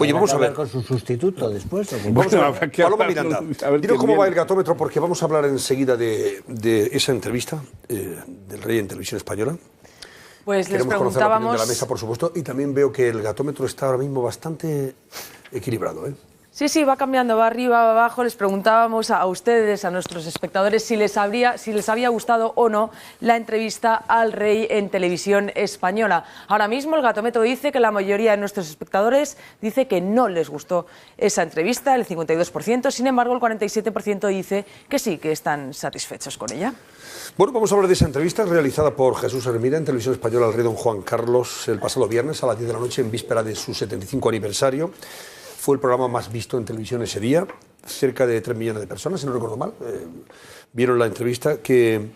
Oye, vamos a ver con su sustituto después. Vamos a ver, Paloma Miranda, dinos cómo va el gatómetro, porque vamos a hablar enseguida de esa entrevista del Rey en Televisión Española. Pues les Queremos conocer la opinión preguntábamos... de la mesa, por supuesto, y también veo que el gatómetro está ahora mismo bastante equilibrado, ¿eh? Sí, va cambiando, va arriba, va abajo. Les preguntábamos a ustedes, a nuestros espectadores, si les había gustado o no la entrevista al Rey en Televisión Española. Ahora mismo el gatómetro dice que la mayoría de nuestros espectadores dice que no les gustó esa entrevista, el 52%. Sin embargo, el 47% dice que sí, que están satisfechos con ella. Bueno, vamos a hablar de esa entrevista realizada por Jesús Hermida en Televisión Española al Rey Don Juan Carlos el pasado viernes a las 10 de la noche en víspera de su 75 aniversario. Fue el programa más visto en televisión ese día, cerca de 3 millones de personas, si no recuerdo mal, vieron la entrevista, que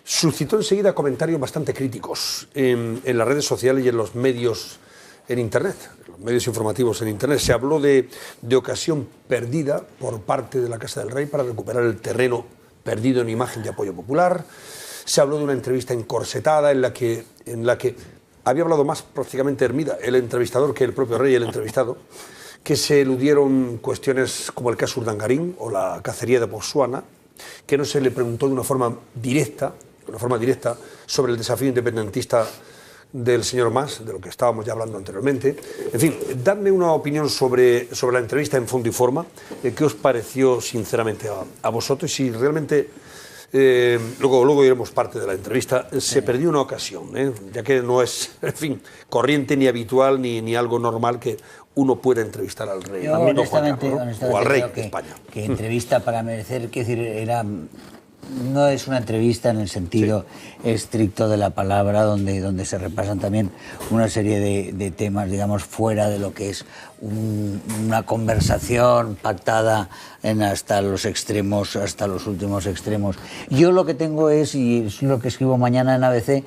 suscitó enseguida comentarios bastante críticos en las redes sociales y en los medios en Internet, los medios informativos en Internet. Se habló de ocasión perdida por parte de la Casa del Rey para recuperar el terreno perdido en imagen de apoyo popular. Se habló de una entrevista encorsetada en la que había hablado más prácticamente Hermida, el entrevistador, que el propio Rey, el entrevistado, que se eludieron cuestiones como el caso Urdangarín o la cacería de Botsuana, que no se le preguntó de una forma directa sobre el desafío independentista del señor Mas, de lo que estábamos ya hablando anteriormente. En fin, dadme una opinión sobre la entrevista en fondo y forma, qué os pareció sinceramente a vosotros, y si realmente, luego iremos parte de la entrevista, se perdió una ocasión, ya que no es, en fin, corriente ni habitual ni algo normal que uno pueda entrevistar al Rey, Yo, honestamente, o al Rey de que, España. Que entrevista para merecer, quiero decir, no es una entrevista en el sentido estricto de la palabra, donde se repasan también una serie de temas, digamos, fuera de lo que es una conversación pactada hasta los extremos, hasta los últimos extremos. Yo lo que tengo es, y es lo que escribo mañana en ABC,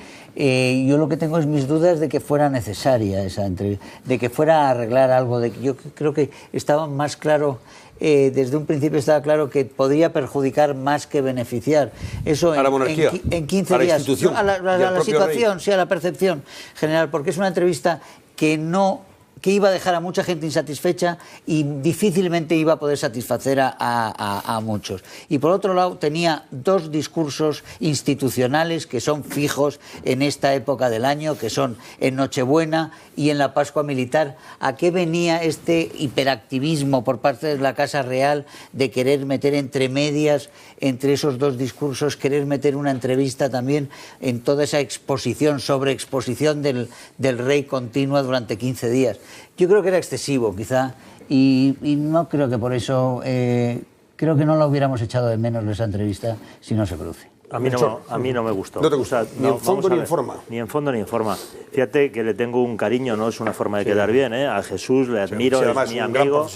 yo lo que tengo es mis dudas de que fuera necesaria esa entrevista, de que fuera a arreglar algo, de que yo creo que estaba más claro. Desde un principio estaba claro que podría perjudicar más que beneficiar. Eso a la monarquía, en 15 a la días, institución, a la situación, Rey. sí, a la percepción general, porque es una entrevista que iba a dejar a mucha gente insatisfecha y difícilmente iba a poder satisfacer a muchos. Y por otro lado tenía dos discursos institucionales que son fijos en esta época del año, que son en Nochebuena y en la Pascua Militar. ¿A qué venía este hiperactivismo por parte de la Casa Real de querer meter entre medias, entre esos dos discursos, querer meter una entrevista también en toda esa exposición, sobreexposición del Rey continua durante 15 días? Yo creo que era excesivo, quizá, y no creo que por eso, creo que no la hubiéramos echado de menos esa entrevista si no se produce. A mí no me gustó. ¿No te gusta? O sea, ni en fondo ni en forma. Ni en fondo ni en forma. Fíjate que le tengo un cariño, no es una forma de quedar bien, ¿eh? A Jesús le admiro, es mi amigo.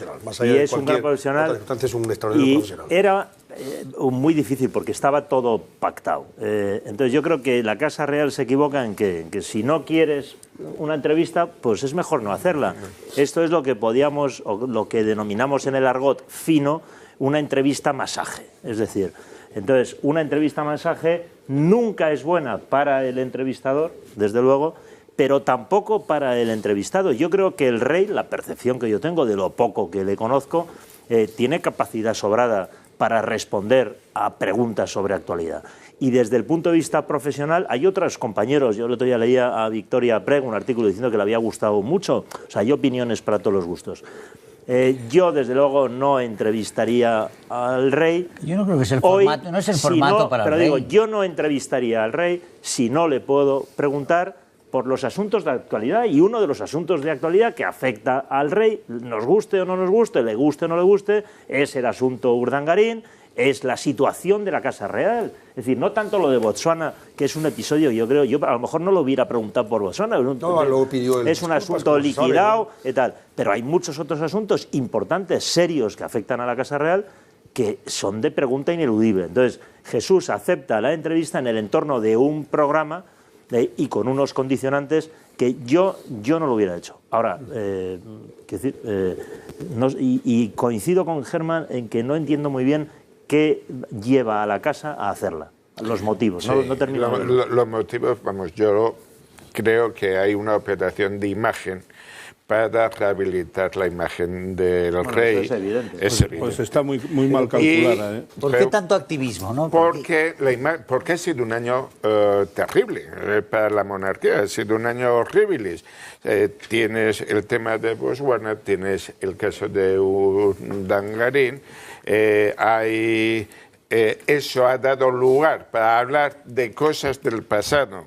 Y es un gran profesional. Es un extraordinario profesional. Era muy difícil porque estaba todo pactado. Entonces yo creo que la Casa Real se equivoca en que si no quieres una entrevista, pues es mejor no hacerla. Esto es lo que podíamos, o lo que denominamos en el argot fino, una entrevista masaje. Es decir, entonces una entrevista masaje nunca es buena para el entrevistador, desde luego, pero tampoco para el entrevistado. Yo creo que el Rey, la percepción que yo tengo de lo poco que le conozco, tiene capacidad sobrada para responder a preguntas sobre actualidad. Y desde el punto de vista profesional, hay otros compañeros. Yo el otro día leía a Victoria Prego un artículo diciendo que le había gustado mucho. O sea, hay opiniones para todos los gustos. Yo, desde luego, no entrevistaría al Rey. Yo no creo que es el formato, no es el formato para el Rey. Pero digo, yo no entrevistaría al Rey si no le puedo preguntar por los asuntos de actualidad, y uno de los asuntos de actualidad que afecta al Rey, nos guste o no nos guste, le guste o no le guste, es el asunto Urdangarín, es la situación de la Casa Real. Es decir, no tanto lo de Botsuana, que es un episodio, yo creo, yo a lo mejor no lo hubiera preguntado por Botsuana, es un asunto liquidado y tal, pero hay muchos otros asuntos importantes, serios, que afectan a la Casa Real, que son de pregunta ineludible. Entonces, Jesús acepta la entrevista en el entorno de un programa y con unos condicionantes que yo no lo hubiera hecho. Ahora, y coincido con Germán en que no entiendo muy bien qué lleva a la casa a hacerla, los motivos. Sí, no termino los motivos, vamos, yo creo que hay una operación de imagen para rehabilitar la imagen del rey. Eso es evidente. Es evidente. Pues está muy mal calculada. ¿eh? ¿Por qué tanto activismo? ¿No? Porque ha sido un año terrible para la monarquía, ha sido un año horrible. Tienes el tema de Botswana, tienes el caso de Urdangarín, eso ha dado lugar para hablar de cosas del pasado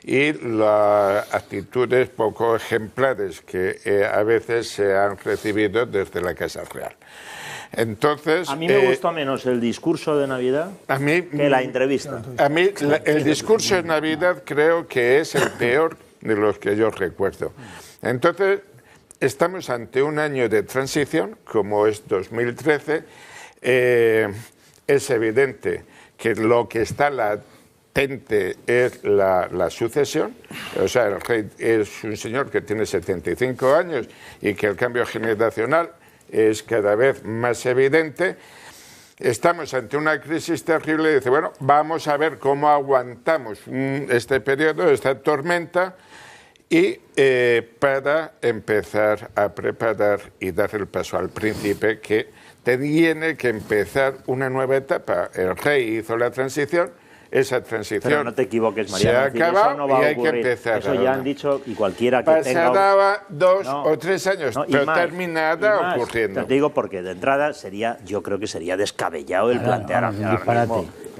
y las actitudes poco ejemplares que a veces se han recibido desde la Casa Real. Entonces, a mí me gustó menos el discurso de Navidad que la entrevista. A mí el discurso de Navidad creo que es el peor de los que yo recuerdo. Entonces, estamos ante un año de transición, como es 2013. Es evidente que lo que está latente es la sucesión. O sea, el rey es un señor que tiene 75 años y que el cambio generacional es cada vez más evidente. Estamos ante una crisis terrible y dice, bueno, vamos a ver cómo aguantamos este periodo, esta tormenta, y para empezar a preparar y dar el paso al príncipe, que tiene que empezar una nueva etapa. El rey hizo la transición, esa transición pero no te equivoques, María, se ha acabado eso no va y a hay que ocurrir. empezar. Eso ya han dicho, y cualquiera que Pasaba tenga... 2 o 3 años, pero terminada ocurriendo. Te digo porque de entrada yo creo que sería descabellado el plantear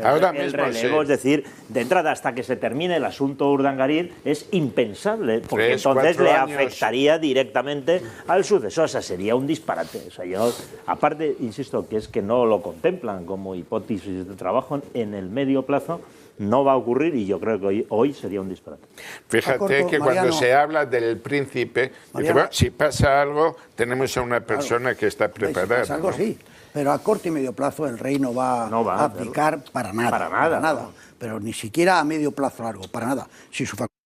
ahora el mismo relevo, sí. Es decir, de entrada hasta que se termine el asunto Urdangarín es impensable, porque 3, entonces 4 le años. afectaría directamente al sucesor. O sea, sería un disparate. O sea, yo, aparte, insisto, que es que no lo contemplan como hipótesis de trabajo en el medio plazo. No va a ocurrir y yo creo que hoy sería un disparate. Fíjate que cuando se habla del príncipe, dice, bueno, si pasa algo, tenemos a una persona que está preparada. Si pasa algo, ¿no? sí, pero a corto y medio plazo el rey no va a abdicar para nada. Para nada. Pero ni siquiera a medio plazo largo, para nada. Si sus facultades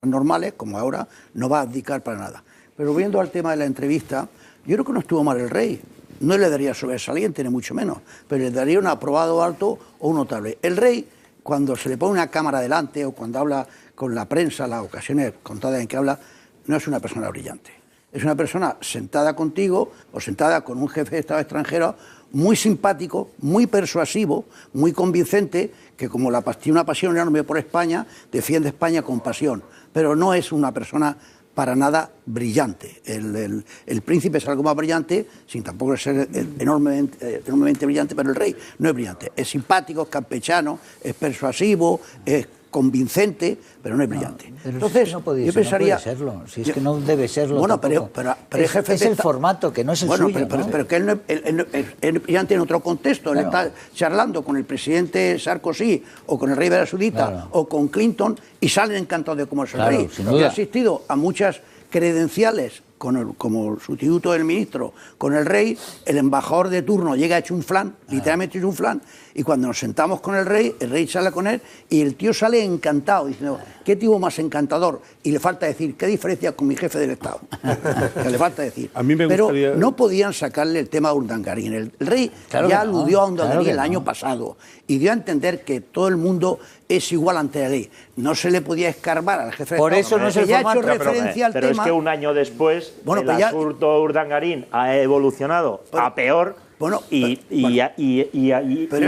son normales, como ahora, no va a abdicar para nada. Pero viendo al tema de la entrevista, yo creo que no estuvo mal el rey. No le daría sobresaliente, ni mucho menos, pero le daría un aprobado alto o un notable. El rey, cuando se le pone una cámara delante o cuando habla con la prensa, las ocasiones contadas en que habla, no es una persona brillante. Es una persona sentada contigo o sentada con un jefe de Estado extranjero muy simpático, muy persuasivo, muy convincente, que como tiene una pasión enorme por España, defiende España con pasión, pero no es una persona para nada brillante. El príncipe es algo más brillante, sin tampoco ser enormemente brillante, pero el rey no es brillante. Es simpático, es campechano, es persuasivo, es convincente, pero no es brillante. Pero entonces, es que yo pensaría... No puede serlo, si es que no debe serlo. Bueno, pero el jefe es el formato, que no es el suyo. Pero que él es brillante en otro contexto. Claro. Él está charlando con el presidente Sarkozy o con el rey de Arabia Saudita, claro, o con Clinton y salen encantados de cómo es el rey. He asistido a muchas credenciales como sustituto del ministro con el rey. El embajador de turno llega hecho un flan, literalmente hecho un flan, y cuando nos sentamos con el rey sale con él y el tío sale encantado diciendo, ¿qué tío más encantador? Y le falta decir, ¿qué diferencia con mi jefe del Estado? Que le falta decir. A mí me pero gustaría... no podían sacarle el tema de Urdangarín. El rey ya aludió a Urdangarín el año pasado y dio a entender que todo el mundo es igual ante la ley. No se le podía escarbar al jefe de Estado. Por eso no se ha hecho referencia al tema. Pero es que un año después el asunto Urdangarín ha evolucionado a peor. Y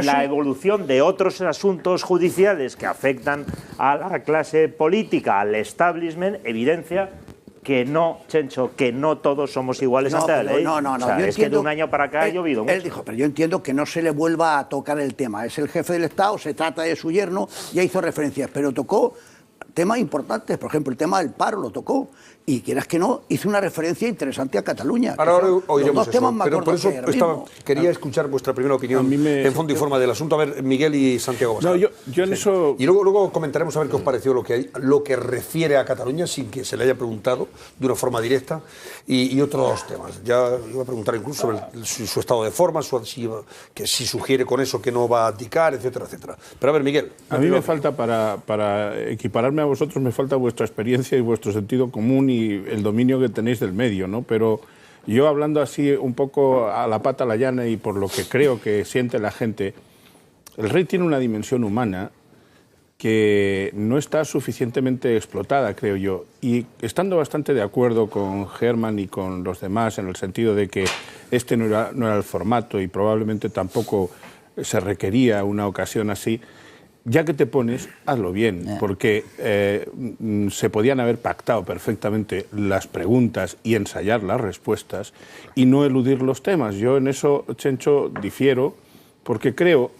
la evolución de otros asuntos judiciales que afectan a la clase política, al establishment, evidencia que no, Chencho, que no todos somos iguales ante la ley. No. O sea, es que de un año para acá ha llovido mucho. Él dijo, pero yo entiendo que no se le vuelva a tocar el tema. Es el jefe del Estado, se trata de su yerno, ya hizo referencias, pero tocó temas importantes. Por ejemplo, el tema del paro lo tocó. Y quieras que no, hizo una referencia interesante a Cataluña. Ahora oiremos eso, pero por eso quería escuchar vuestra primera opinión en fondo y forma del asunto. A ver, Miguel y Santiago Abascal. No, yo en eso... Y luego comentaremos a ver qué os pareció lo que refiere a Cataluña, sin que se le haya preguntado de una forma directa, y otros temas. Ya iba a preguntar incluso sobre su estado de forma, si sugiere con eso que no va a abdicar, etcétera, etcétera. Pero a ver, Miguel. A mí me falta, para equipararme a vosotros, me falta vuestra experiencia y vuestro sentido común y el dominio que tenéis del medio, ¿no? Pero yo, hablando así un poco a la pata, a la llana, y por lo que creo que siente la gente, el rey tiene una dimensión humana que no está suficientemente explotada, creo yo. Y estando bastante de acuerdo con Germán y con los demás en el sentido de que este no era el formato y probablemente tampoco se requería una ocasión así, ya que te pones, hazlo bien, porque se podían haber pactado perfectamente las preguntas y ensayar las respuestas y no eludir los temas. Yo en eso, Chencho, difiero, porque creo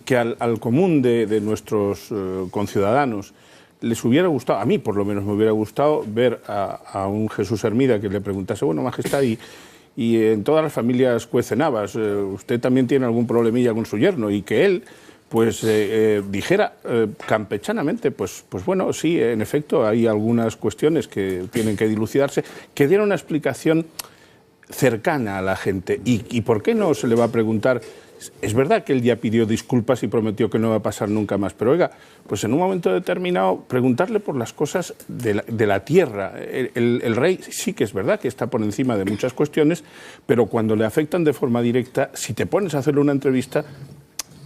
que al común de nuestros conciudadanos les hubiera gustado, a mí por lo menos me hubiera gustado, ver a un Jesús Hermida que le preguntase, bueno, Majestad, y en todas las familias cuecen habas, usted también tiene algún problemilla con su yerno, y que él pues dijera campechanamente, pues bueno, sí, en efecto, hay algunas cuestiones que tienen que dilucidarse, que diera una explicación cercana a la gente. ¿Y por qué no se le va a preguntar? Es verdad que él ya pidió disculpas y prometió que no va a pasar nunca más, pero oiga, pues en un momento determinado preguntarle por las cosas de la tierra. El rey sí que es verdad que está por encima de muchas cuestiones, pero cuando le afectan de forma directa, si te pones a hacerle una entrevista,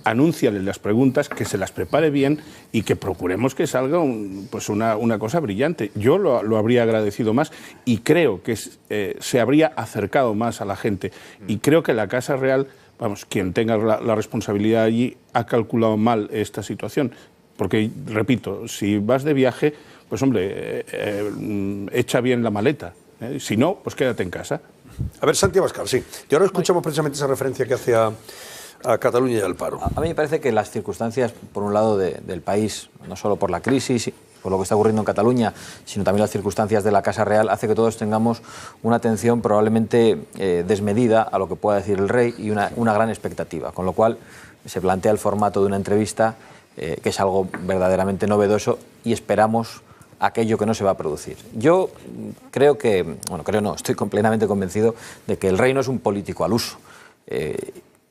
anúnciale las preguntas, que se las prepare bien y que procuremos que salga una cosa brillante. Yo lo habría agradecido más y creo que se habría acercado más a la gente. Y creo que la Casa Real, vamos, quien tenga la responsabilidad allí, ha calculado mal esta situación. Porque, repito, si vas de viaje, pues hombre, echa bien la maleta. Si no, pues quédate en casa. A ver, Santi Abascal, sí. Y ahora escuchamos precisamente esa referencia que hace a Cataluña y al paro. A mí me parece que las circunstancias, por un lado, del país, no solo por la crisis, por lo que está ocurriendo en Cataluña, sino también las circunstancias de la Casa Real, hace que todos tengamos una atención probablemente desmedida a lo que pueda decir el rey y una gran expectativa, con lo cual se plantea el formato de una entrevista que es algo verdaderamente novedoso y esperamos aquello que no se va a producir. Yo creo que, bueno, creo no, estoy plenamente convencido de que el rey no es un político al uso.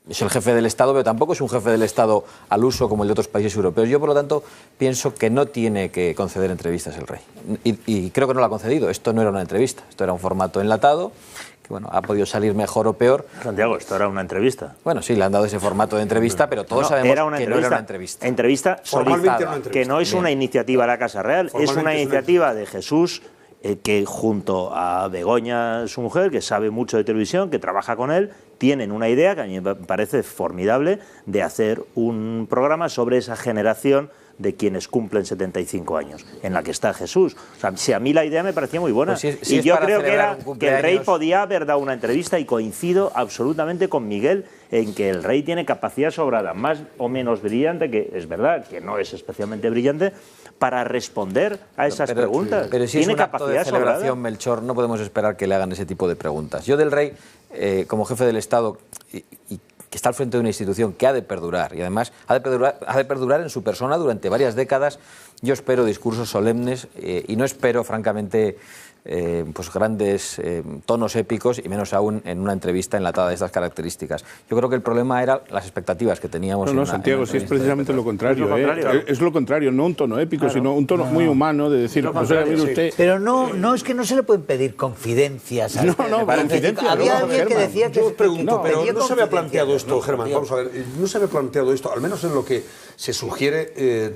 Es el jefe del Estado, pero tampoco es un jefe del Estado al uso como el de otros países europeos. Yo, por lo tanto, pienso que no tiene que conceder entrevistas el rey. Y creo que no lo ha concedido. Esto no era una entrevista, esto era un formato enlatado, que bueno, ha podido salir mejor o peor. Santiago, esto era una entrevista. Bueno, sí, le han dado ese formato de entrevista, pero todos sabemos que no era una entrevista. Entrevista solicitada, que no es una iniciativa de la Casa Real, es una iniciativa de Jesús, que junto a Begoña, su mujer, que sabe mucho de televisión, que trabaja con él, tienen una idea que a mí me parece formidable de hacer un programa sobre esa generación de quienes cumplen 75 años, en la que está Jesús. O sea, si a mí la idea me parecía muy buena. Pues si y yo creo que el rey podía haber dado una entrevista, y coincido absolutamente con Miguel en que el rey tiene capacidad sobrada, más o menos brillante, que es verdad que no es especialmente brillante, para responder a esas preguntas. Pero si tiene es un acto de celebración, sobrada. Melchor, no podemos esperar que le hagan ese tipo de preguntas. Yo del rey, como jefe del Estado, y que está al frente de una institución que ha de perdurar, y además ha de perdurar en su persona durante varias décadas, yo espero discursos solemnes y no espero, francamente, pues grandes tonos épicos, y menos aún en una entrevista enlatada de estas características. Yo creo que el problema era las expectativas que teníamos. No, Santiago, sí es precisamente lo contrario. Es lo contrario, no un tono épico, sino un tono muy humano de decir, pues mire usted... Pero no es que no se le pueden pedir confidencias. Confidencias. Había alguien que decía que... Yo os pregunto, pero pedía no se había confidencias. planteado esto, Germán, vamos a ver, no se había planteado esto, al menos en lo que se sugiere,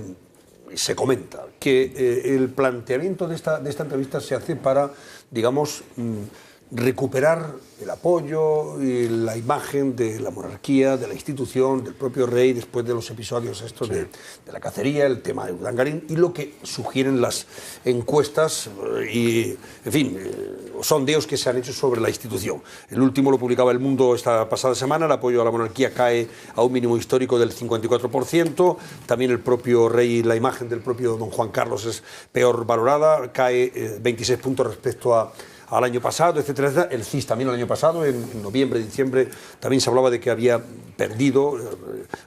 se comenta, que el planteamiento de esta entrevista se hace para, digamos, recuperar el apoyo y la imagen de la monarquía, de la institución, del propio rey, después de los episodios estos de la cacería, el tema de Urdangarín, y lo que sugieren las encuestas y, en fin, sondeos que se han hecho sobre la institución. El último lo publicaba El Mundo esta pasada semana, el apoyo a la monarquía cae a un mínimo histórico del 54%, también el propio rey, la imagen del propio don Juan Carlos es peor valorada, cae 26 puntos respecto al año pasado, etcétera, etcétera. El CIS también el año pasado, en noviembre, diciembre, también se hablaba de que había perdido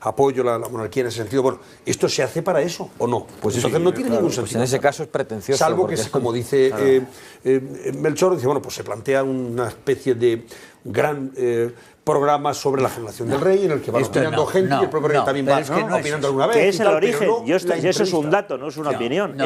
apoyo a la monarquía en ese sentido. Bueno, ¿esto se hace para eso o no? Pues entonces no tiene ningún sentido. Pues en ese caso es pretencioso. Salvo que, como dice Melchor, dice, bueno, pues se plantea una especie de gran programa sobre la generación del rey, en el que van opinando gente y el propio rey también va opinando alguna vez. Que es el origen. No, eso es un dato, no es una opinión.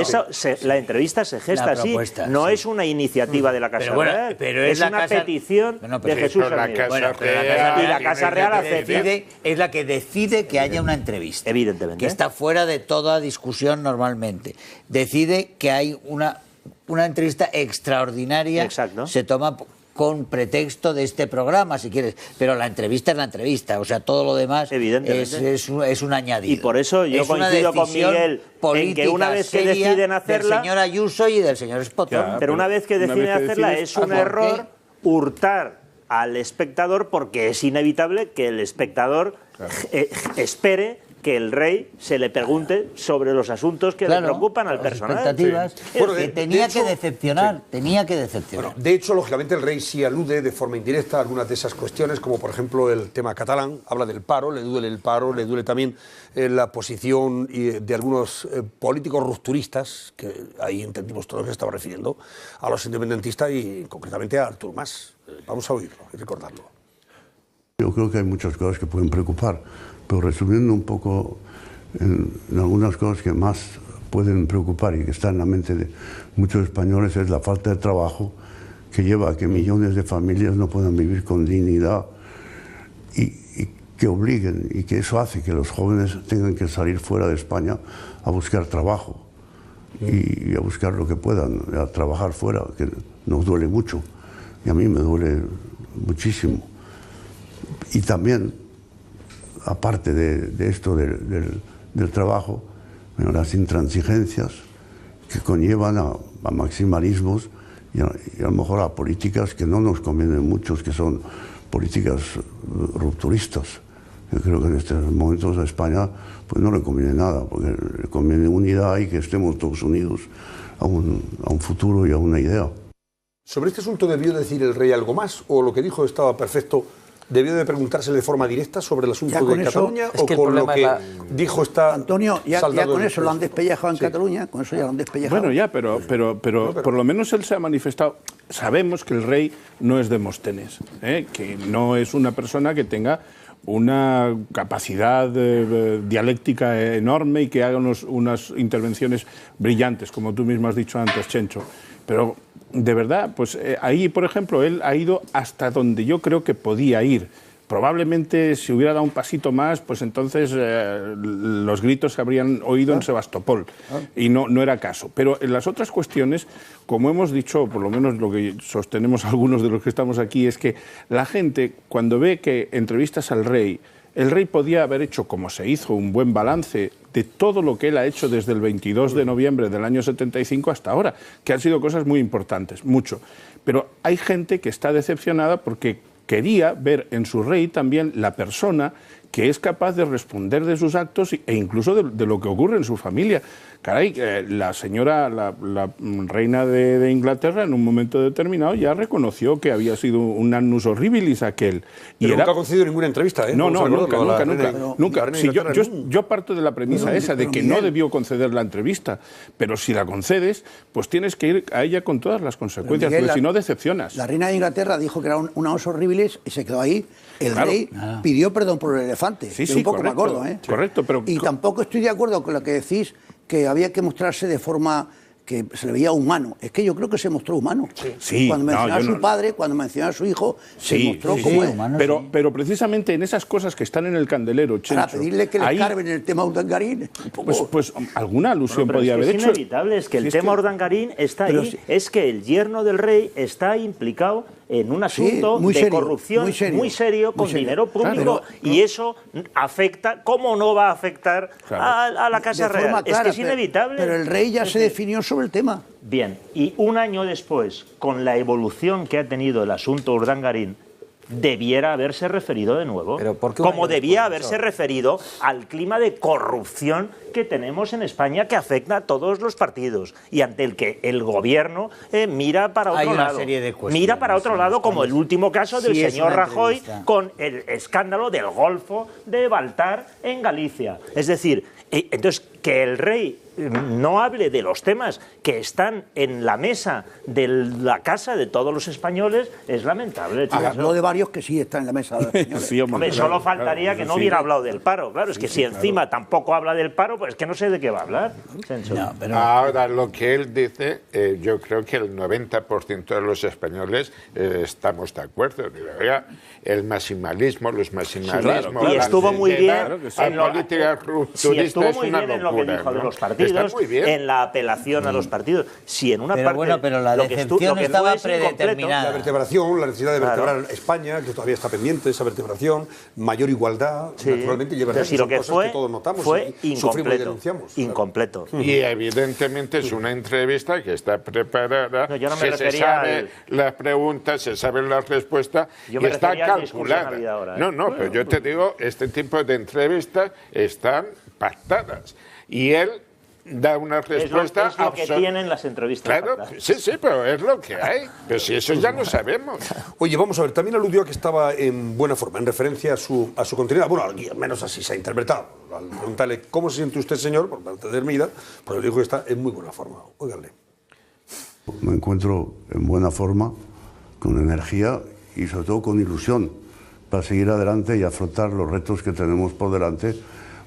La entrevista se gesta así. No es una iniciativa de la Casa Real. Es una petición de Jesús Hermida. Y la Casa Real acepta. Es la que decide que haya una entrevista. Evidentemente. Que está fuera de toda discusión normalmente. Decide que hay una entrevista extraordinaria. Exacto. Se toma con pretexto de este programa, si quieres, pero la entrevista es la entrevista, o sea, todo lo demás es un añadido. Y por eso yo coincido con Miguel en que una vez que deciden hacerla... del señor Ayuso y del señor Spotón. Claro, pero una vez que deciden hacerla es un error hurtar al espectador, porque es inevitable que el espectador espere que el rey se le pregunte sobre los asuntos que le preocupan al personal. Bueno, que tenía que decepcionar. Bueno, de hecho, lógicamente, el rey sí alude de forma indirecta a algunas de esas cuestiones, como por ejemplo el tema catalán, habla del paro, le duele el paro, le duele también la posición de algunos políticos rupturistas, que ahí entendimos todo lo que se estaba refiriendo, a los independentistas y concretamente a Artur Mas. Vamos a oírlo y recordarlo. Yo creo que hay muchas cosas que pueden preocupar, pero resumiendo un poco en algunas cosas que más pueden preocupar y que están en la mente de muchos españoles es la falta de trabajo que lleva a que millones de familias no puedan vivir con dignidad y que obliguen, y que eso hace que los jóvenes tengan que salir fuera de España a buscar trabajo y a buscar lo que puedan, a trabajar fuera, que nos duele mucho y a mí me duele muchísimo. Y también, aparte de esto del trabajo, bueno, las intransigencias que conllevan a maximalismos y a lo mejor a políticas que no nos convienen muchos, que son políticas rupturistas. Yo creo que en estos momentos a España pues no le conviene nada, porque le conviene unidad y que estemos todos unidos a un futuro y a una idea. ¿Sobre este asunto debió decir el rey algo más o lo que dijo estaba perfecto? ¿Debió de preguntársele de forma directa sobre el asunto de Cataluña o con lo que dijo está Antonio, ya con eso lo han despellejado en Cataluña, con eso ya lo han despellejado. Bueno, ya, pero por lo menos él se ha manifestado. Sabemos que el rey no es Demóstenes, que no es una persona que tenga una capacidad dialéctica enorme y que haga unas intervenciones brillantes, como tú mismo has dicho antes, Chencho. Pero de verdad, pues ahí, por ejemplo, él ha ido hasta donde yo creo que podía ir. Probablemente si hubiera dado un pasito más, pues entonces los gritos se habrían oído en Sebastopol y no era caso. Pero en las otras cuestiones, como hemos dicho, por lo menos lo que sostenemos algunos de los que estamos aquí, es que la gente cuando ve que entrevistas al rey, el rey podía haber hecho, como se hizo, un buen balance de todo lo que él ha hecho desde el 22 de noviembre del año 75 hasta ahora, que han sido cosas muy importantes, mucho. Pero hay gente que está decepcionada porque quería ver en su rey también la persona que es capaz de responder de sus actos e incluso de lo que ocurre en su familia. Caray, la señora, la reina de Inglaterra, en un momento determinado ya reconoció que había sido un annus horribilis aquel. Pero nunca ha concedido ninguna entrevista, ¿eh? No, nunca. Sí, yo parto de la premisa esa, de que no debió conceder la entrevista, pero si la concedes, pues tienes que ir a ella con todas las consecuencias, Miguel, porque si no decepcionas. La reina de Inglaterra dijo que era un annus horribilis y se quedó ahí. El rey pidió perdón por el elefante. Sí, un poco correcto, me acuerdo, ¿eh? Correcto, pero... Y tampoco estoy de acuerdo con lo que decís, que había que mostrarse de forma que se le veía humano. Es que yo creo que se mostró humano. Sí, cuando mencionaba a su padre, cuando mencionaba a su hijo, se mostró como es. Pero precisamente en esas cosas que están en el candelero, Chencho, para pedirle que le carven el tema Urdangarín. Pues alguna alusión podía haber hecho. Es inevitable, es que el tema Urdangarín está ahí, es que el yerno del rey está implicado en un asunto de corrupción muy serio, con dinero público, y eso afecta, ¿cómo no va a afectar a la Casa Real? Es que es inevitable. Pero el rey ya se definió sobre el tema. Bien, y un año después, con la evolución que ha tenido el asunto Urdangarín, debiera haberse referido de nuevo, como debía haberse referido al clima de corrupción que tenemos en España, que afecta a todos los partidos y ante el que el gobierno mira para otro lado. Mira para otro lado, como el último caso del señor Rajoy con el escándalo del Golfo de Baltar en Galicia. Es decir, entonces que el rey no hable de los temas que están en la mesa de la casa de todos los españoles es lamentable. Habló de varios que sí están en la mesa de los españoles. Sí, Hombre, solo faltaría que no hubiera hablado del paro. Claro, es que si encima tampoco habla del paro, pues es que no sé de qué va a hablar. No, pero... Ahora, lo que él dice, yo creo que el 90% de los españoles estamos de acuerdo. El maximalismo, los maximalismos... Y estuvo muy bien en la política rupturista, estuvo muy es una bien en lo que locura, dijo de ¿no? los partidos, Está muy bien. en la apelación a los partidos. Si en una Pero parte... bueno, pero la lo que decepción fue estaba es incompleto. predeterminada. La vertebración, la necesidad de vertebrar España, que todavía está pendiente, esa vertebración, mayor igualdad, Sí. naturalmente, lleva Pero si lo que cosas fue, que todos notamos fue y sufrimos y incompleto. denunciamos. Incompleto. Y evidentemente es una entrevista que está preparada, No, yo no me que se refería saben las preguntas, se saben las respuestas Yo y me está refería al discurso de calculada. Navidad ahora, ¿eh? No, pero yo te digo, este tipo de entrevistas están pactadas y él da una respuesta es lo que tienen las entrevistas. Claro, pactadas. sí, pero es lo que hay. Pero si eso ya lo sabemos. Oye, vamos a ver, también aludió a que estaba en buena forma, en referencia a su continuidad. Bueno, al menos así se ha interpretado. Al preguntarle cómo se siente usted, señor, por parte de Hermida, pues le dijo que está en muy buena forma. Óiganle. Me encuentro en buena forma, con energía y sobre todo con ilusión para seguir adelante y afrontar los retos que tenemos por delante,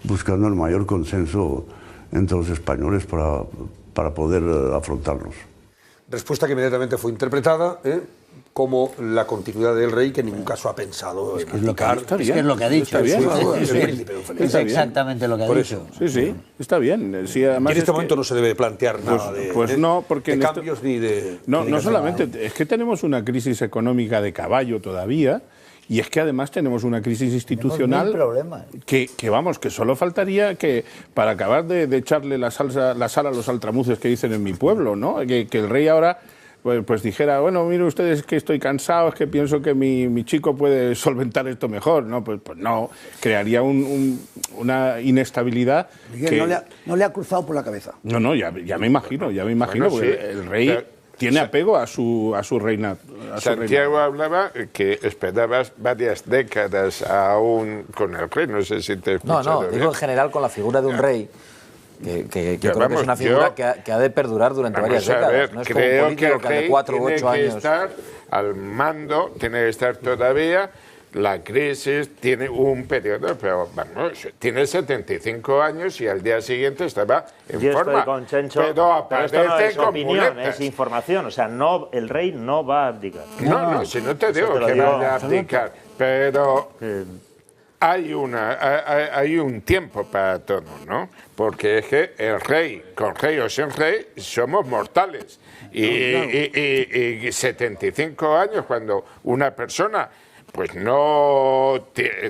buscando el mayor consenso entre los españoles para poder afrontarlos. Respuesta que inmediatamente fue interpretada como la continuidad del rey, que en ningún caso ha pensado en Es lo que ha abdicar. dicho. Es que es lo que ha dicho. Está bien. Sí, Sí, príncipe de Felipe. es exactamente lo que ha Por dicho. eso. Sí, está bien. Sí, Y además en este es que- momento no se debe plantear nada de, pues no, porque de en esto- cambios ni de... No, ni no de- solamente, es que tenemos una crisis económica de caballo todavía, y es que además tenemos una crisis institucional problemas. que vamos, que solo faltaría que para acabar de echarle la sal a los altramuces que dicen en mi pueblo, ¿no? Que el rey ahora pues dijera, bueno, mire ustedes que estoy cansado, es que pienso que mi chico puede solventar esto mejor, ¿no? Pues no, crearía una inestabilidad Miguel, que... no le ha cruzado por la cabeza. No, ya me imagino, Bueno, porque sí, el rey pero- tiene apego a su reina. Santiago hablaba que esperabas varias décadas aún con el rey. No sé si te he No, escuchado digo bien. en general con la figura de un rey, que Pero creo que es una vamos, figura yo- que ha de perdurar durante varias Vamos a décadas. ver, No es como un creo que político el que de rey 4 u tiene 8 que años. estar al mando, tiene que estar todavía. La crisis tiene un periodo, pero vamos, tiene 75 años y al día siguiente estaba en Yo forma. estoy con Chencho, pero aparece esto no es con opinión, muletas. es información. O sea, no, el rey no va a abdicar. No, si no te digo te lo que digo. vaya a abdicar, pero hay un tiempo para todo, ¿no? Porque es que el rey, con rey o sin rey, somos mortales. Y 75 años, cuando una persona pues no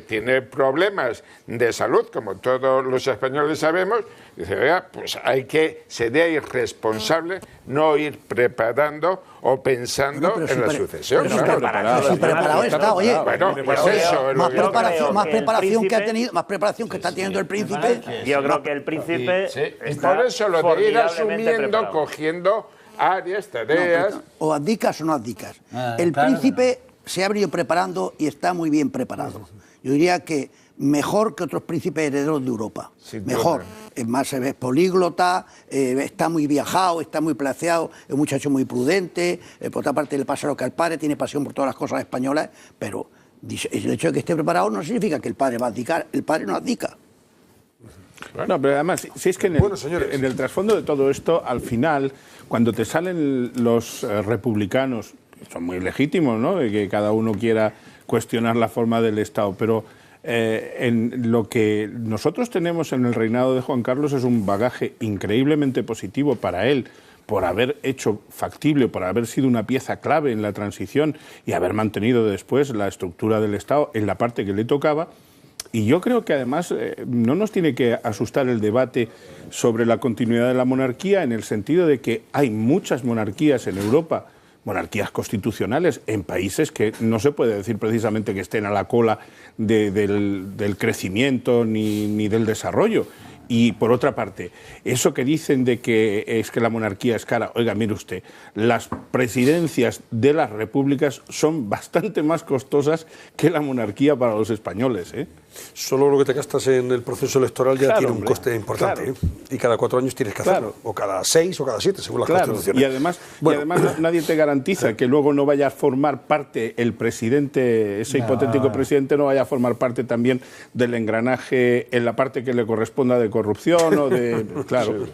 tiene problemas de salud, como todos los españoles sabemos, dice, "Oiga, pues sería irresponsable no ir preparando o pensando Bueno, pero en la si sucesión. pero si claro. preparado está, oye. Bueno, pues eso es Más lo que- preparación, más creo que el preparación que ha príncipe- tenido, más preparación que está teniendo el príncipe. Yo creo que el príncipe Sí, y está por eso lo de ir formidablemente asumiendo, preparado. cogiendo áreas, tareas. O abdicas o no abdicas. Ah, El claro. príncipe se ha venido preparando y está muy bien preparado. Yo diría que mejor que otros príncipes herederos de Europa. Sin Mejor. duda. Es más, es políglota, está muy viajado, está muy placeado, es un muchacho muy prudente. Por otra parte, le pasa lo que al padre, tiene pasión por todas las cosas españolas, pero el hecho de que esté preparado no significa que el padre va a abdicar. El padre no abdica. No, pero además, si es que Bueno, señores. en el trasfondo de todo esto, al final, cuando te salen los republicanos, que son muy legítimos, ¿no?, de que cada uno quiera cuestionar la forma del Estado, pero en lo que nosotros tenemos en el reinado de Juan Carlos es un bagaje increíblemente positivo para él, por haber hecho factible, por haber sido una pieza clave en la transición y haber mantenido después la estructura del Estado en la parte que le tocaba. Y yo creo que además no nos tiene que asustar el debate sobre la continuidad de la monarquía, en el sentido de que hay muchas monarquías en Europa, monarquías constitucionales, en países que no se puede decir precisamente que estén a la cola del crecimiento ni del desarrollo. Y por otra parte, eso que dicen de que es que la monarquía es cara, oiga, mire usted, las presidencias de las repúblicas son bastante más costosas que la monarquía para los españoles, ¿eh? Solo lo que te gastas en el proceso electoral ya Claro, tiene un hombre, coste importante, claro. Y cada 4 años tienes que hacerlo, Claro. o cada 6 o cada 7, según las Claro, constituciones. y además nadie te garantiza que luego no vaya a formar parte el presidente, ese hipotético presidente no vaya a formar parte también del engranaje en la parte que le corresponda de corrupción o de... Claro.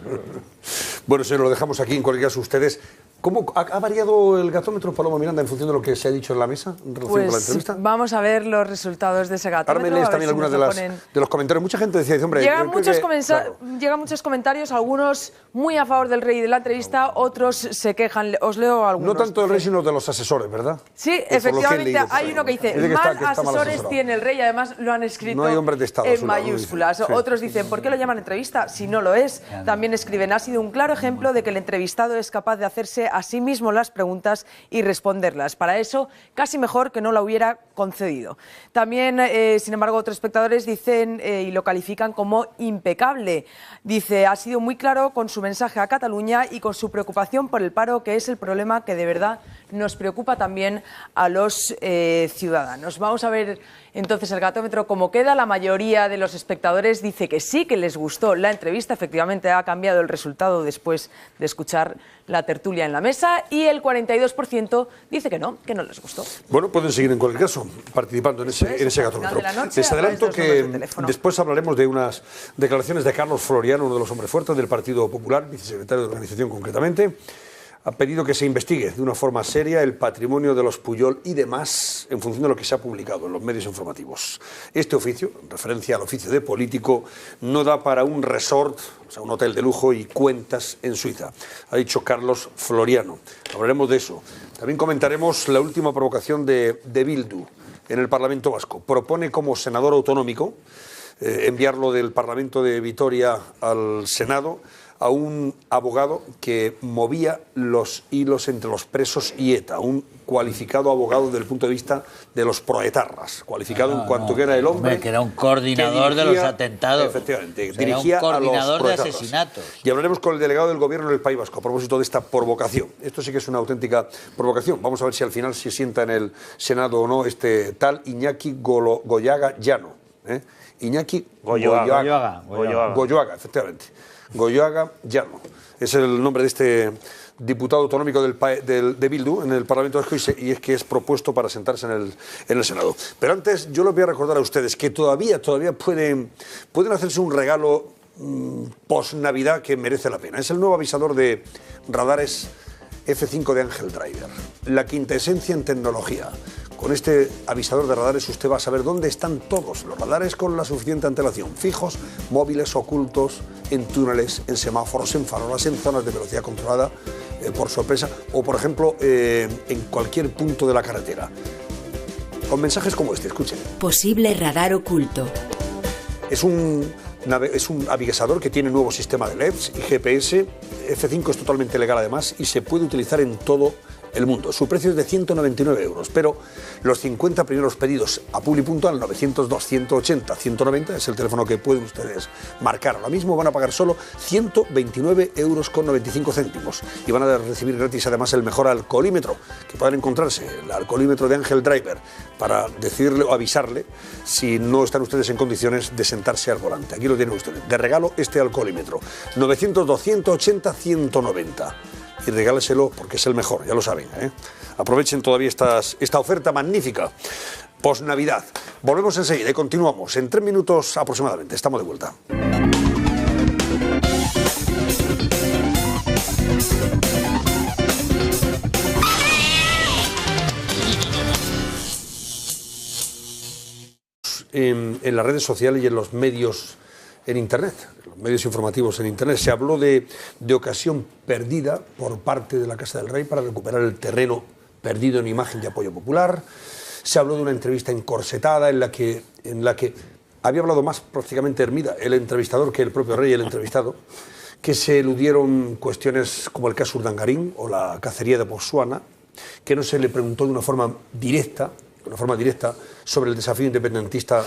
Bueno, señor, lo dejamos aquí. En cualquier caso, ustedes... ¿Cómo ha variado el gatómetro, Paloma Miranda, en función de lo que se ha dicho en la mesa en relación con la Pues entrevista? vamos a ver los resultados de ese gatómetro. Ahora me lees a ver también si algunos nos lo ponen. de los comentarios. Mucha gente decía, hombre... Llegan yo creo llegan muchos comentarios, algunos muy a favor del rey de la entrevista, otros se quejan. Os leo algunos. No tanto del rey, sino de los asesores, ¿verdad? Sí, Por lo que he efectivamente, leído por hay ahí. uno que dice, Dice que mal está mal asesores asesorado. tiene el rey, además lo han escrito No hay hombres de Estado a en su lado, mayúsculas. dicen. Sí. Otros dicen, ¿por qué lo llaman entrevista? Si no lo es. También escriben, ha sido un claro ejemplo de que el entrevistado es capaz de hacerse a sí mismo las preguntas y responderlas. Para eso, casi mejor que no la hubiera concedido. También, sin embargo, otros espectadores dicen y lo califican como impecable. Dice, ha sido muy claro con su mensaje a Cataluña y con su preocupación por el paro, que es el problema que de verdad nos preocupa también a los ciudadanos. Vamos a ver entonces el gatómetro cómo queda. La mayoría de los espectadores dice que sí, que les gustó la entrevista. Efectivamente, ha cambiado el resultado después de escuchar la tertulia en la mesa, y el 42% dice que no les gustó. Bueno, pueden seguir en cualquier caso participando en ese gatómetro. Al final de la noche, Les a adelanto través de los números de que teléfono. después hablaremos de unas declaraciones de Carlos Floriano, uno de los hombres fuertes del Partido Popular, vicesecretario de organización concretamente. Ha pedido que se investigue de una forma seria el patrimonio de los Pujol y demás en función de lo que se ha publicado en los medios informativos. Este oficio, en referencia al oficio de político, no da para un resort, o sea, un hotel de lujo y cuentas en Suiza, ha dicho Carlos Floriano. Hablaremos de eso. También comentaremos la última provocación de Bildu en el Parlamento Vasco. Propone como senador autonómico enviarlo del Parlamento de Vitoria al Senado a un abogado que movía los hilos entre los presos y ETA, un cualificado abogado desde el punto de vista de los proetarras, cualificado en cuanto que era el hombre que era un coordinador de los atentados. Efectivamente, O sea, dirigía era un coordinador a los de proetarras. asesinatos. Y hablaremos con el delegado del gobierno del País Vasco a propósito de esta provocación. Esto sí que es una auténtica provocación. Vamos a ver si al final se sienta en el Senado o no este tal Iñaki Goyaga Llano. Iñaki Goyoaga, efectivamente. Goyoaga Llano. Es el nombre de este diputado autonómico de Bildu en el Parlamento Vasco, y es que es propuesto para sentarse en el Senado. Pero antes yo les voy a recordar a ustedes que todavía pueden hacerse un regalo post-Navidad que merece la pena. Es el nuevo avisador de radares F5 de Ángel Driver. La quinta esencia en tecnología. Con este avisador de radares usted va a saber dónde están todos los radares con la suficiente antelación. Fijos, móviles, ocultos, en túneles, en semáforos, en farolas, en zonas de velocidad controlada por sorpresa o, por ejemplo, en cualquier punto de la carretera. Con mensajes como este, escuchen. Posible radar oculto. Es un avisador que tiene nuevo sistema de LEDs y GPS. F5 es totalmente legal además y se puede utilizar en todo el mundo. Su precio es de 199 euros, pero los 50 primeros pedidos a Publi.al al 902 180 190 es el teléfono que pueden ustedes marcar. Ahora mismo van a pagar solo 129 euros con 95 céntimos y van a recibir gratis además el mejor alcoholímetro que puedan encontrarse, el alcoholímetro de Ángel Driver, para decirle o avisarle si no están ustedes en condiciones de sentarse al volante. Aquí lo tienen ustedes. De regalo este alcoholímetro. 902 180 190. Y regáleselo porque es el mejor, ya lo saben. Aprovechen todavía esta oferta magnífica. Post-Navidad. Volvemos enseguida y continuamos. En 3 minutos aproximadamente. Estamos de vuelta. En las redes sociales y en los medios en Internet, los medios informativos en Internet, se habló de ocasión perdida por parte de la Casa del Rey para recuperar el terreno perdido en imagen de apoyo popular. Se habló de una entrevista encorsetada en la que había hablado más prácticamente Hermida, el entrevistador, que el propio rey, el entrevistado, que se eludieron cuestiones como el caso Urdangarín o la cacería de Botsuana, que no se le preguntó de una forma directa sobre el desafío independentista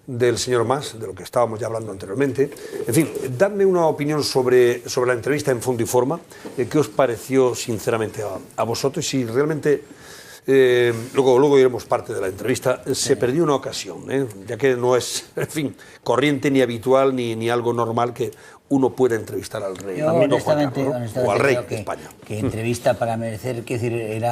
del señor Mas, de lo que estábamos ya hablando anteriormente. En fin, dadme una opinión sobre la entrevista en fondo y forma. ¿Qué os pareció sinceramente a vosotros? Y si realmente, luego iremos parte de la entrevista, se perdió una ocasión, ya que no es, en fin, corriente ni habitual ni algo normal que uno pueda entrevistar al rey. Yo honestamente o al rey de España. Que entrevista para merecer, quiero decir,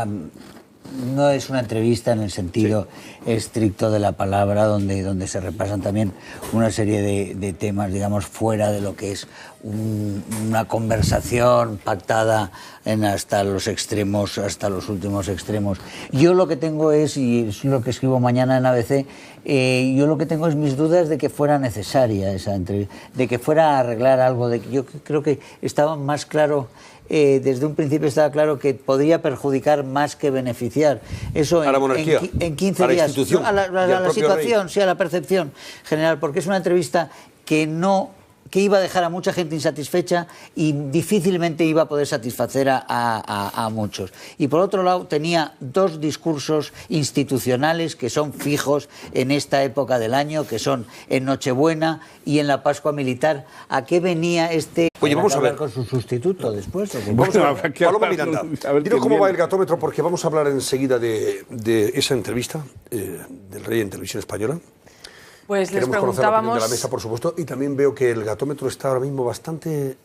no es una entrevista en el sentido estricto de la palabra, donde se repasan también una serie de temas, digamos, fuera de lo que es una conversación pactada hasta los extremos, hasta los últimos extremos. Yo lo que tengo es, y es lo que escribo mañana en ABC, yo lo que tengo es mis dudas de que fuera necesaria esa entrevista, de que fuera a arreglar algo, de que yo creo que estaba más claro. Desde un principio estaba claro que podría perjudicar más que beneficiar. Eso a la monarquía, en 15 a la días. institución, A la situación, rey. Sí, a la percepción general, porque es una entrevista que iba a dejar a mucha gente insatisfecha y difícilmente iba a poder satisfacer a muchos. Y por otro lado, tenía dos discursos institucionales que son fijos en esta época del año, que son en Nochebuena y en la Pascua Militar. ¿A qué venía este? Oye, vamos a ver con su sustituto después. Vamos a ver. Paloma Miranda, dinos cómo va el gatómetro, porque vamos a hablar enseguida de esa entrevista del rey en Televisión Española. Pues les Queremos conocer la opinión preguntábamos... de la mesa, por supuesto, y también veo que el gatómetro está ahora mismo bastante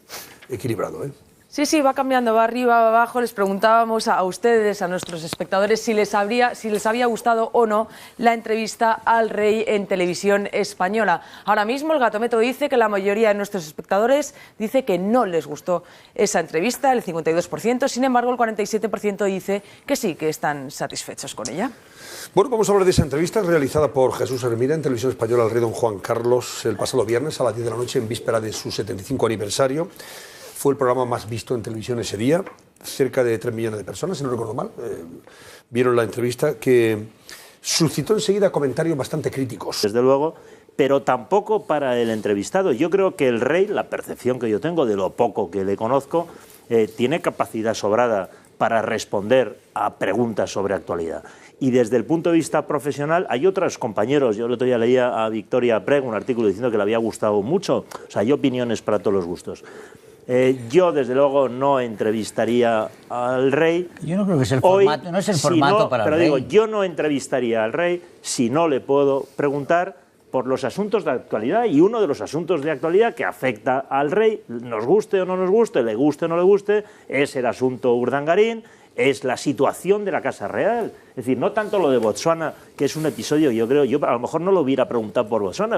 equilibrado, ¿eh? Sí, va cambiando, va arriba, va abajo. Les preguntábamos a ustedes, a nuestros espectadores, si les había gustado o no la entrevista al rey en Televisión Española. Ahora mismo el gatómetro dice que la mayoría de nuestros espectadores dice que no les gustó esa entrevista, el 52%. Sin embargo, el 47% dice que sí, que están satisfechos con ella. Bueno, vamos a hablar de esa entrevista realizada por Jesús Hermida en Televisión Española al rey don Juan Carlos el pasado viernes a las 10 de la noche, en víspera de su 75 aniversario. Fue el programa más visto en televisión ese día. Cerca de 3 millones de personas, si no recuerdo mal, vieron la entrevista, que suscitó enseguida comentarios bastante críticos. Desde luego, pero tampoco para el entrevistado. Yo creo que el rey, la percepción que yo tengo de lo poco que le conozco, tiene capacidad sobrada para responder a preguntas sobre actualidad. Y desde el punto de vista profesional, hay otros compañeros. Yo el otro día leía a Victoria Preg un artículo diciendo que le había gustado mucho. O sea, hay opiniones para todos los gustos. Yo, desde luego, no entrevistaría al rey. Yo no creo que es el formato, no es el formato para el rey. Pero digo, yo no entrevistaría al rey si no le puedo preguntar por los asuntos de actualidad, y uno de los asuntos de actualidad que afecta al rey, nos guste o no nos guste, le guste o no le guste, es el asunto Urdangarín, es la situación de la Casa Real. Es decir, no tanto lo de Botswana, que es un episodio, yo a lo mejor no lo hubiera preguntado por Botswana,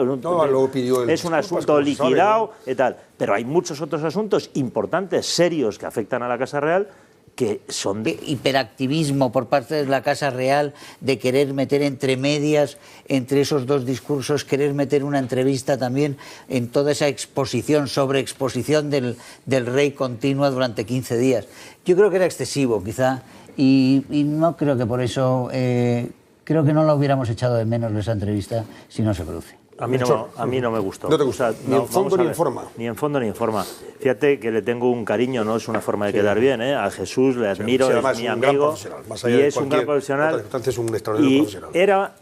es un asunto liquidado y tal, pero hay muchos otros asuntos importantes, serios, que afectan a la Casa Real, que son hiperactivismo por parte de la Casa Real, de querer meter entre medias, entre esos dos discursos, querer meter una entrevista también en toda esa exposición, sobreexposición del rey continua durante 15 días. Yo creo que era excesivo, quizá, y no creo que por eso, creo que no la hubiéramos echado de menos esa entrevista si no se produce. A mí no me gustó. ¿No te gusta? Ni en fondo ni en forma. Ni en fondo ni en forma. Fíjate que le tengo un cariño, no es una forma de quedar bien, ¿eh? A Jesús le admiro, es mi amigo. Y es un gran profesional. Es un extraordinario profesional. Era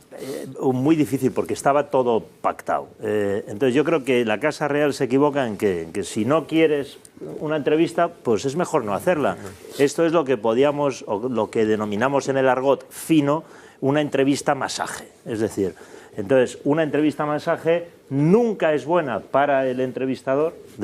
muy difícil porque estaba todo pactado. Entonces yo creo que la Casa Real se equivoca en que si no quieres una entrevista, pues es mejor no hacerla. Esto es lo que podíamos, o lo que denominamos en el argot fino, una entrevista masaje. Es decir, entonces, una entrevista masaje nunca es buena para el entrevistador.